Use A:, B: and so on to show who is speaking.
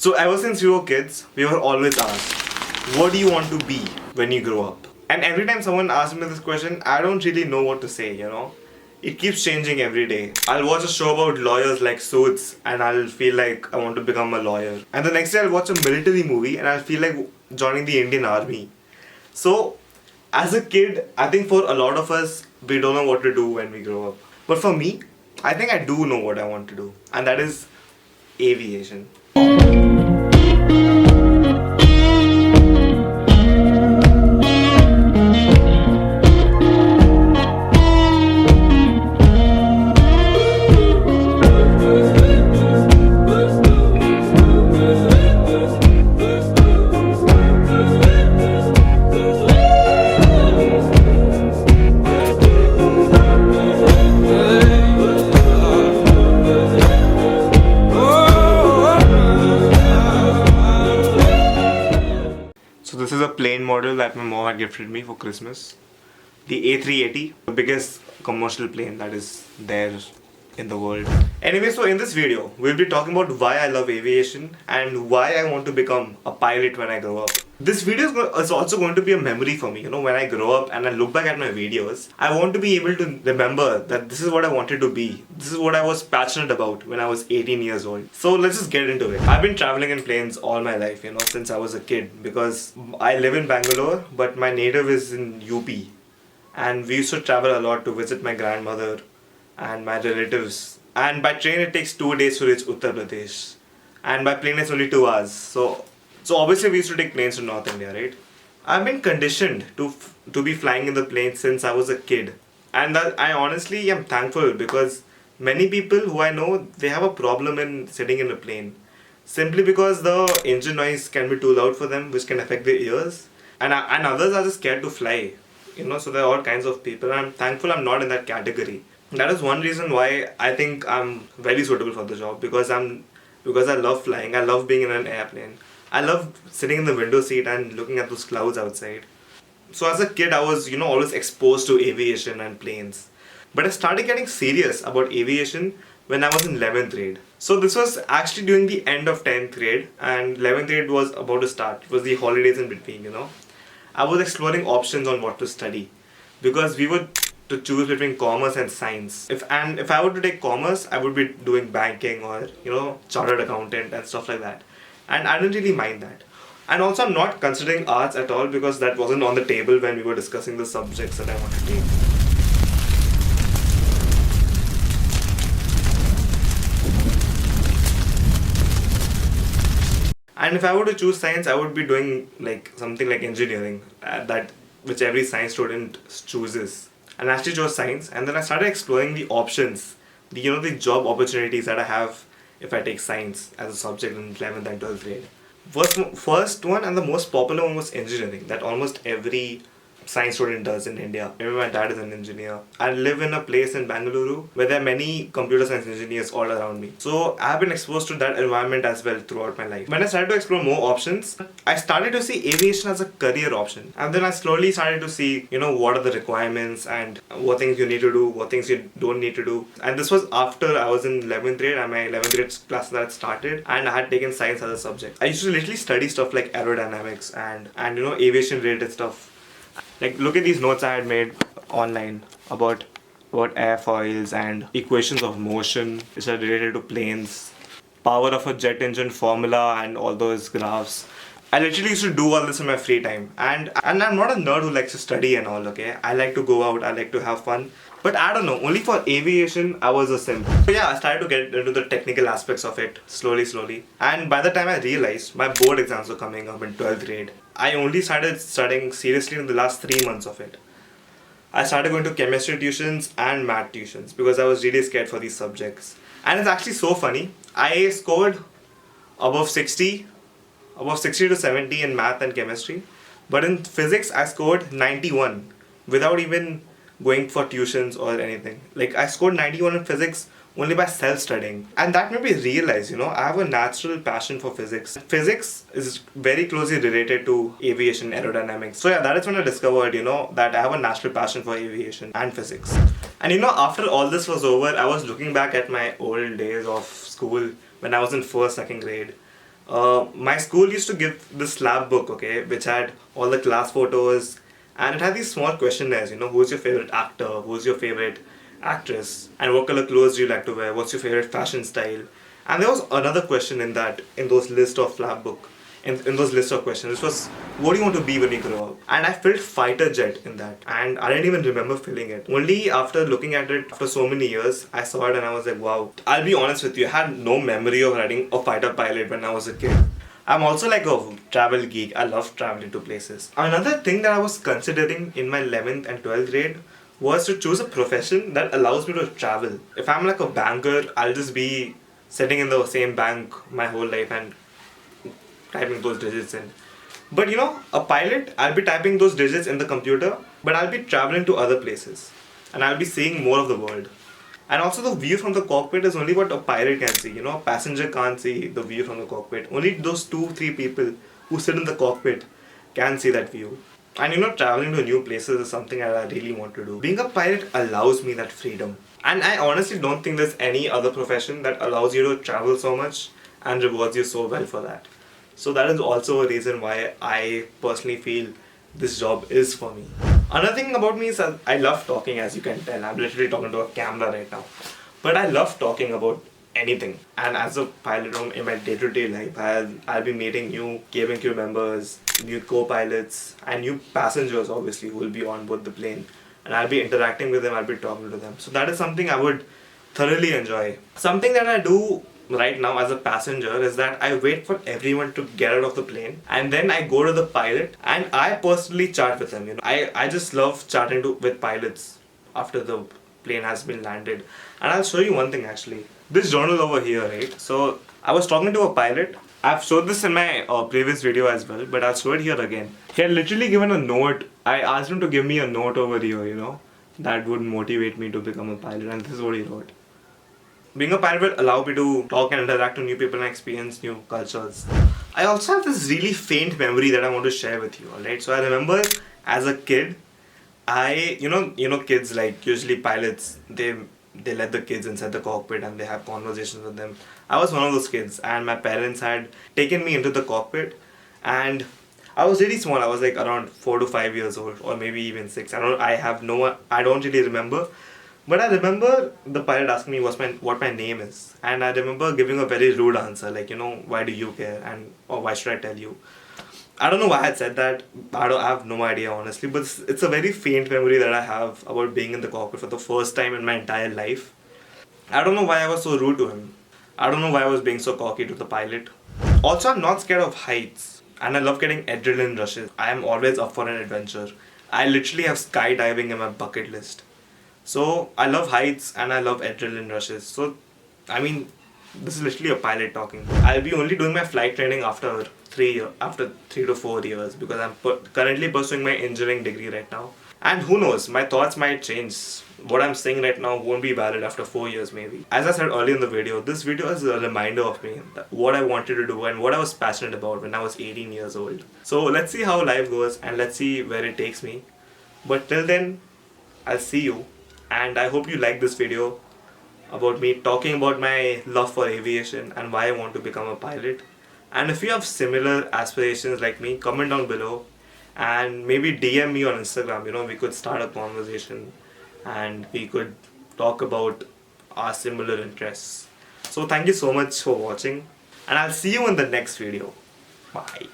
A: So ever since we were kids, we were always asked, what do you want to be when you grow up? And every time someone asks me this question, I don't really know what to say. It keeps changing every day. I'll watch a show about lawyers like Suits and I'll feel like I want to become a lawyer. And the next day I'll watch a military movie and I'll feel like joining the Indian Army. So, as a kid, I think for a lot of us, we don't know what to do when we grow up. But for me, I think I do know what I want to do. And that is aviation. So this is a plane model that my mom had gifted me for Christmas. The A380, the biggest commercial plane that is there in the world. Anyway, so in this video, we'll be talking about why I love aviation and why I want to become a pilot when I grow up. This video is also going to be a memory for me. When I grow up and I look back at my videos, I want to be able to remember that this is what I wanted to be. This is what I was passionate about when I was 18 years old. So let's just get into it. I've been traveling in planes all my life, since I was a kid, because I live in Bangalore, but my native is in UP. And we used to travel a lot to visit my grandmother and my relatives. And by train it takes 2 days to reach Uttar Pradesh. And by plane it's only 2 hours. So obviously we used to take planes to North India, right? I've been conditioned to be flying in the plane since I was a kid. And that I honestly am thankful, because many people who I know, they have a problem in sitting in a plane. Simply because the engine noise can be too loud for them, which can affect their ears. And others are just scared to fly. So there are all kinds of people, and I'm thankful I'm not in that category. That is one reason why I think I'm very suitable for the job, because I love flying. I love being in an airplane. I love sitting in the window seat and looking at those clouds outside. So as a kid, I was always exposed to aviation and planes. But I started getting serious about aviation when I was in 11th grade. So this was actually during the end of 10th grade, and 11th grade was about to start. It was the holidays in between, I was exploring options on what to study, because we were to choose between commerce and science. If I were to take commerce, I would be doing banking or chartered accountant and stuff like that. And I didn't really mind that. And also I'm not considering arts at all, because that wasn't on the table when we were discussing the subjects that I want to take. And if I were to choose science, I would be doing something like engineering, which every science student chooses. And I actually chose science, and then I started exploring the options, the job opportunities that I have if I take science as a subject in 11th and 12th grade. First one and the most popular one was engineering, that almost every science student does in India. Maybe my dad is an engineer. I live in a place in Bangalore where there are many computer science engineers all around me. So I have been exposed to that environment as well throughout my life. When I started to explore more options, I started to see aviation as a career option. And then I slowly started to see, what are the requirements and what things you need to do, what things you don't need to do. And this was after I was in 11th grade, and my 11th grade class that started, and I had taken science as a subject. I used to literally study stuff like aerodynamics and aviation related stuff. Look at these notes I had made online about airfoils and equations of motion which are related to planes, power of a jet engine formula and all those graphs. I literally used to do all this in my free time, and I'm not a nerd who likes to study and all, okay? I like to go out, I like to have fun. But I don't know, only for aviation, I was a simp. So yeah, I started to get into the technical aspects of it slowly. And by the time I realized my board exams were coming up in 12th grade, I only started studying seriously in the last 3 months of it. I started going to chemistry tuitions and math tuitions because I was really scared for these subjects. And it's actually so funny. I scored above 60 to 70 in math and chemistry. But in physics, I scored 91 without even going for tuitions or anything. I scored 91 in physics only by self-studying. And that made me realize, I have a natural passion for physics. Physics is very closely related to aviation aerodynamics. So yeah, that is when I discovered, that I have a natural passion for aviation and physics. And after all this was over, I was looking back at my old days of school when I was in 1st, 2nd grade. My school used to give this lab book, okay, which had all the class photos, and it had these small questionnaires, who's your favorite actor, who's your favorite actress, and what color clothes do you like to wear, what's your favorite fashion style. And there was another question in those list of lab book, in those list of questions, which was, what do you want to be when you grow up? And I filled fighter jet in that, and I didn't even remember filling it. Only after looking at it after so many years, I saw it and I was like, wow. I'll be honest with you, I had no memory of riding a fighter pilot when I was a kid. I'm also like a travel geek. I love traveling to places. Another thing that I was considering in my 11th and 12th grade was to choose a profession that allows me to travel. If I'm like a banker, I'll just be sitting in the same bank my whole life and typing those digits in. But a pilot, I'll be typing those digits in the computer, but I'll be traveling to other places and I'll be seeing more of the world. And also the view from the cockpit is only what a pilot can see. A passenger can't see the view from the cockpit. Only those 2-3 people who sit in the cockpit can see that view. And traveling to new places is something that I really want to do. Being a pilot allows me that freedom. And I honestly don't think there's any other profession that allows you to travel so much and rewards you so well for that. So that is also a reason why I personally feel this job is for me. Another thing about me is that I love talking, as you can tell. I'm literally talking to a camera right now. But I love talking about anything. And as a pilot in my day-to-day life, I'll be meeting new cabin crew members, new co-pilots, and new passengers, obviously, who will be on board the plane. And I'll be interacting with them, I'll be talking to them. So that is something I would thoroughly enjoy. Something that I do right now as a passenger is that I wait for everyone to get out of the plane and then I go to the pilot and I personally chat with them. I just love chatting with pilots after the plane has been landed. And I'll show you one thing actually. This journal over here, right? So I was talking to a pilot. I've showed this in my previous video as well, but I'll show it here again. He had literally given a note. I asked him to give me a note over here, that would motivate me to become a pilot, and this is what he wrote. Being a pilot will allow me to talk and interact with new people and experience new cultures. I also have this really faint memory that I want to share with you, alright? So I remember as a kid, kids, like usually pilots, they let the kids inside the cockpit and they have conversations with them. I was one of those kids and my parents had taken me into the cockpit and I was really small. I was like around 4 to 5 years old or maybe even 6. I don't really remember. But I remember the pilot asking me what my name is, and I remember giving a very rude answer, like, why do you care, or why should I tell you? I don't know why I said that. I have no idea, honestly, but it's a very faint memory that I have about being in the cockpit for the first time in my entire life. I don't know why I was so rude to him. I don't know why I was being so cocky to the pilot. Also, I'm not scared of heights, and I love getting adrenaline rushes. I am always up for an adventure. I literally have skydiving in my bucket list. So I love heights and I love adrenaline rushes. So this is literally a pilot talking. I'll be only doing my flight training after 3 to 4 years because I'm currently pursuing my engineering degree right now. And who knows, my thoughts might change. What I'm saying right now won't be valid after 4 years maybe. As I said earlier in the video, this video is a reminder of me, what I wanted to do and what I was passionate about when I was 18 years old. So let's see how life goes and let's see where it takes me. But till then, I'll see you. And I hope you like this video about me talking about my love for aviation and why I want to become a pilot. And if you have similar aspirations like me, comment down below and maybe DM me on Instagram. We could start a conversation and we could talk about our similar interests. So thank you so much for watching and I'll see you in the next video. Bye.